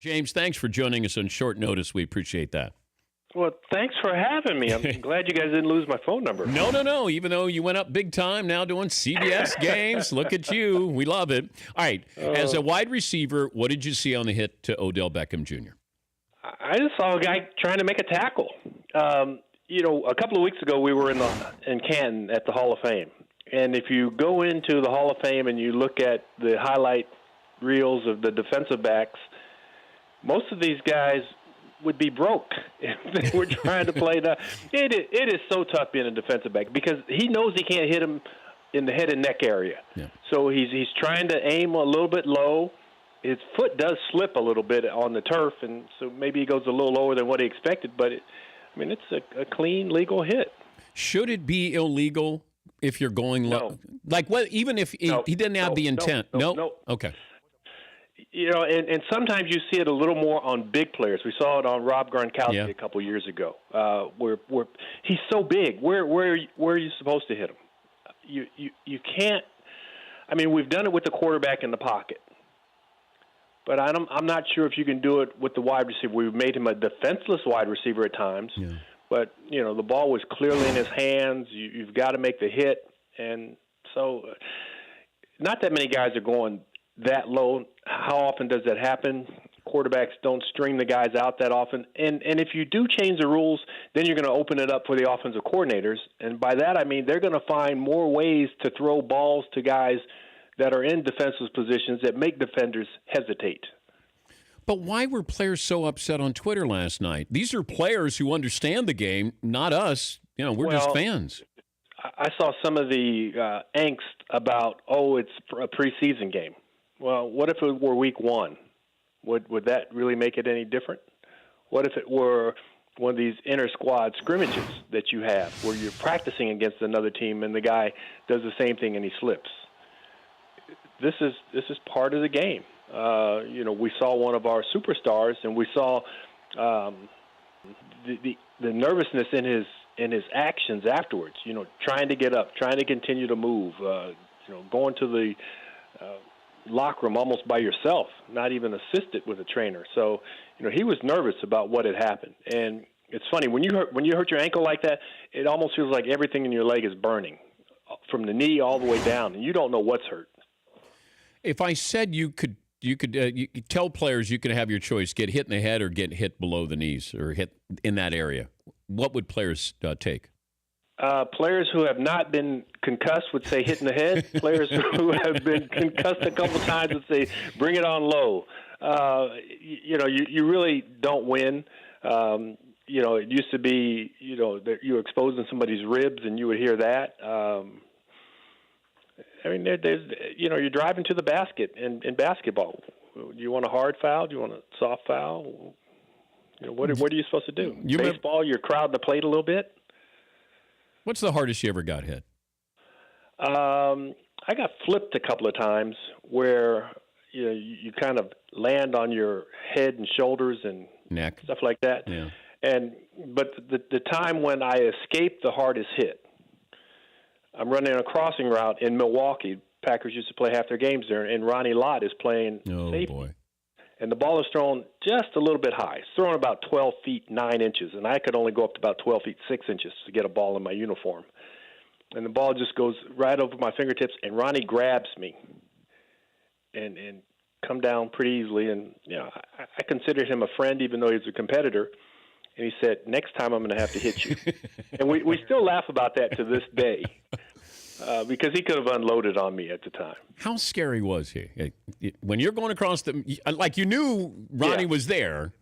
James, thanks for joining us on short notice. We appreciate that. Well, thanks for having me. I'm glad you guys didn't lose my phone number. No. Even though you went up big time, now doing CBS games. Look at you. We love it. All right. As a wide receiver, what did you see on the hit to Odell Beckham Jr.? I just saw a guy trying to make a tackle. A couple of weeks ago, we were in Canton at the Hall of Fame. And if you go into the Hall of Fame and you look at the highlight reels of the defensive backs, most of these guys would be broke if they were trying to play. It is so tough being a defensive back because he knows he can't hit him in the head and neck area. Yeah. So he's trying to aim a little bit low. His foot does slip a little bit on the turf, and so maybe he goes a little lower than what he expected. But, it's a clean, legal hit. Should it be illegal if you're going low? Like, even if he didn't have the intent? No. Okay. And sometimes you see it a little more on big players. We saw it on Rob Gronkowski a couple years ago, where he's so big. Where are you supposed to hit him? You can't. We've done it with the quarterback in the pocket, but I'm not sure if you can do it with the wide receiver. We've made him a defenseless wide receiver at times, but the ball was clearly in his hands. You've got to make the hit, and so not that many guys are going that low. How often does that happen? Quarterbacks don't string the guys out that often. And if you do change the rules, then you're going to open it up for the offensive coordinators. And by that, I mean they're going to find more ways to throw balls to guys that are in defensive positions that make defenders hesitate. But why were players so upset on Twitter last night? These are players who understand the game, not us. We're just fans. I saw some of the angst about, it's a preseason game. Well, what if it were week one? Would that really make it any different? What if it were one of these inter-squad scrimmages that you have where you're practicing against another team and the guy does the same thing and he slips? This is part of the game. We saw one of our superstars, and we saw the nervousness in his actions afterwards. Trying to get up, trying to continue to move. Going to the locker room almost by yourself, not even assisted with a trainer. So, he was nervous about what had happened. And it's funny when you hurt your ankle like that, it almost feels like everything in your leg is burning, from the knee all the way down, and you don't know what's hurt. If I said you could tell players you could have your choice, get hit in the head or get hit below the knees or hit in that area, what would players take? Players who have not been concussed would say hit in the head. Players who have been concussed a couple times would say bring it on low. You really don't win. It used to be, that you were exposing somebody's ribs and you would hear that. There's you're driving to the basket in basketball. Do you want a hard foul? Do you want a soft foul? What are you supposed to do? Baseball, you're crowding the plate a little bit. What's the hardest you ever got hit? I got flipped a couple of times where you kind of land on your head and shoulders and neck, stuff like that. Yeah. But the time when I escaped the hardest hit, I'm running a crossing route in Milwaukee. Packers used to play half their games there, and Ronnie Lott is playing safety. Boy. And the ball is thrown just a little bit high. It's thrown about 12 feet 9 inches, and I could only go up to about 12 feet 6 inches to get a ball in my uniform. And the ball just goes right over my fingertips, and Ronnie grabs me and come down pretty easily. And I considered him a friend, even though he's a competitor. And he said, "Next time I'm going to have to hit you." And we still laugh about that to this day. Because he could have unloaded on me at the time. How scary was he? When you're going across you knew Ronnie was there.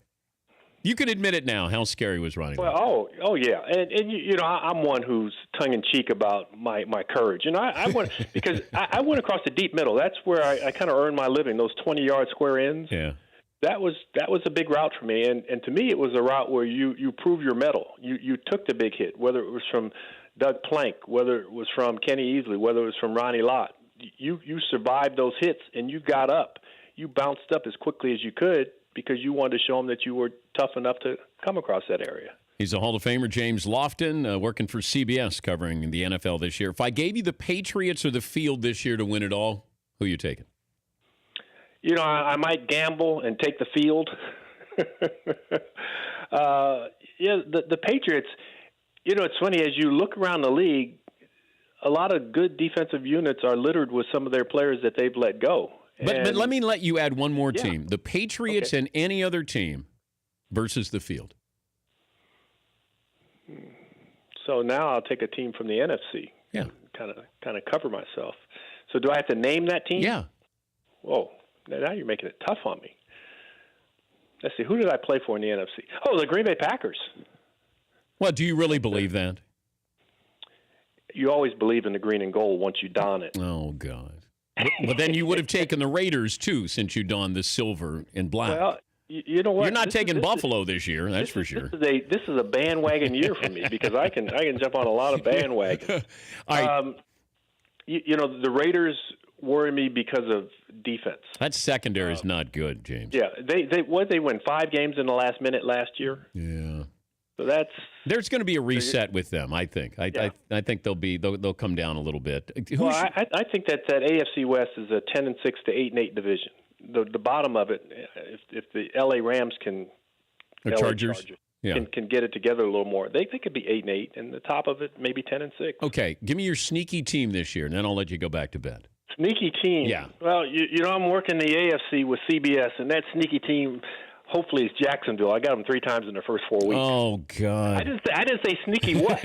You can admit it now. How scary was Ronnie? Well, yeah. And I'm one who's tongue-in-cheek about my courage. I went because I went across the deep middle. That's where I kind of earned my living, those 20-yard square ends. Yeah. That was a big route for me. And to me, it was a route where you prove your mettle. You took the big hit, whether it was from Doug Plank, whether it was from Kenny Easley, whether it was from Ronnie Lott. You survived those hits, and you got up. You bounced up as quickly as you could because you wanted to show them that you were tough enough to come across that area. He's a Hall of Famer, James Lofton, working for CBS, covering the NFL this year. If I gave you the Patriots or the field this year to win it all, who are you taking? I might gamble and take the field. The Patriots, it's funny, as you look around the league, a lot of good defensive units are littered with some of their players that they've let go. But let me let you add one more team. The Patriots and any other team versus the field. So now I'll take a team from the NFC. Yeah. Kind of cover myself. So do I have to name that team? Yeah. Whoa. Now you're making it tough on me. Let's see. Who did I play for in the NFC? Oh, the Green Bay Packers. Well, do you really believe that? You always believe in the green and gold once you don it. Oh, God. Well, then you would have taken the Raiders, too, since you donned the silver and black. Well, you know what? You're not taking Buffalo this year, that's for sure. This is a bandwagon year for me because I can jump on a lot of bandwagons. All right. The Raiders worry me because of defense. That secondary is not good, James. Yeah, they win 5 games in the last minute last year. Yeah. So there's going to be a reset with them, I think. I think they'll come down a little bit. I think that AFC West is a 10-6 to 8-8 division. The bottom of it, if the LA Rams can, Chargers can get it together a little more, they could be 8-8, and the top of it maybe 10-6. Okay, give me your sneaky team this year, and then I'll let you go back to bed. Sneaky team. Yeah. Well, I'm working the AFC with CBS, and that sneaky team hopefully it's Jacksonville. I got them 3 times in the first 4 weeks. Oh, God. I didn't say sneaky what.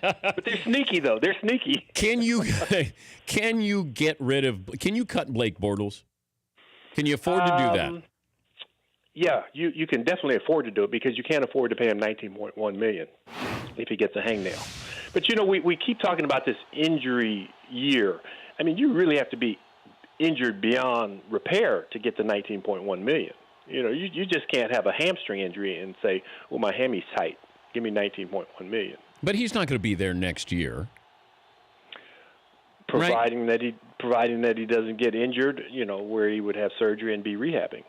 But they're sneaky, though. They're sneaky. Can you cut Blake Bortles? Can you afford to do that? Yeah, you can definitely afford to do it because you can't afford to pay him $19.1 million if he gets a hangnail. But, we keep talking about this injury year. I mean, you really have to be injured beyond repair to get the $19.1 million. You just can't have a hamstring injury and say, well, my hammy's tight. Give me $19.1 million. But he's not going to be there next year. Providing that he doesn't get injured, where he would have surgery and be rehabbing.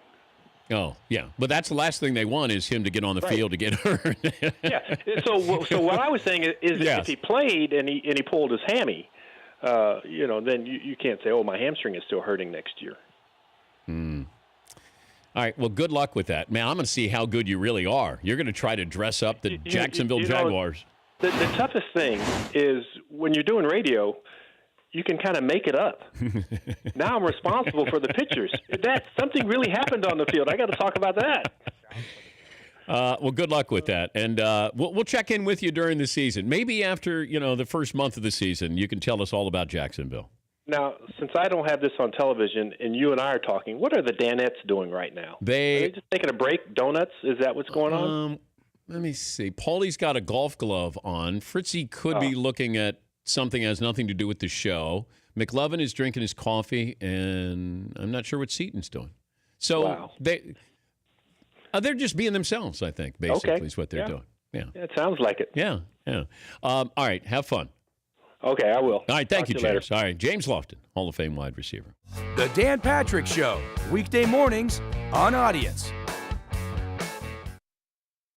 Oh, yeah. But that's the last thing they want is him to get on the field to get hurt. Yeah. So what I was saying is if he played and he pulled his hammy, then you can't say, oh, my hamstring is still hurting next year. All right, well, good luck with that. Man, I'm going to see how good you really are. You're going to try to dress up the Jacksonville Jaguars. The toughest thing is when you're doing radio, you can kind of make it up. Now I'm responsible for the pictures. Something really happened on the field. I got to talk about that. Well, good luck with that. And we'll check in with you during the season. Maybe after, the first month of the season, you can tell us all about Jacksonville. Now, since I don't have this on television and you and I are talking, what are the Danettes doing right now? Are they just taking a break? Donuts? Is that what's going on? Let me see. Paulie's got a golf glove on. Fritzy could be looking at something that has nothing to do with the show. McLovin is drinking his coffee, and I'm not sure what Seaton's doing. So they're just being themselves, I think, basically, is what they're doing. Yeah, it sounds like it. Yeah. All right, have fun. Okay, I will. All right, thank you, James. All right, James Lofton, Hall of Fame wide receiver. The Dan Patrick Show, weekday mornings on Audience.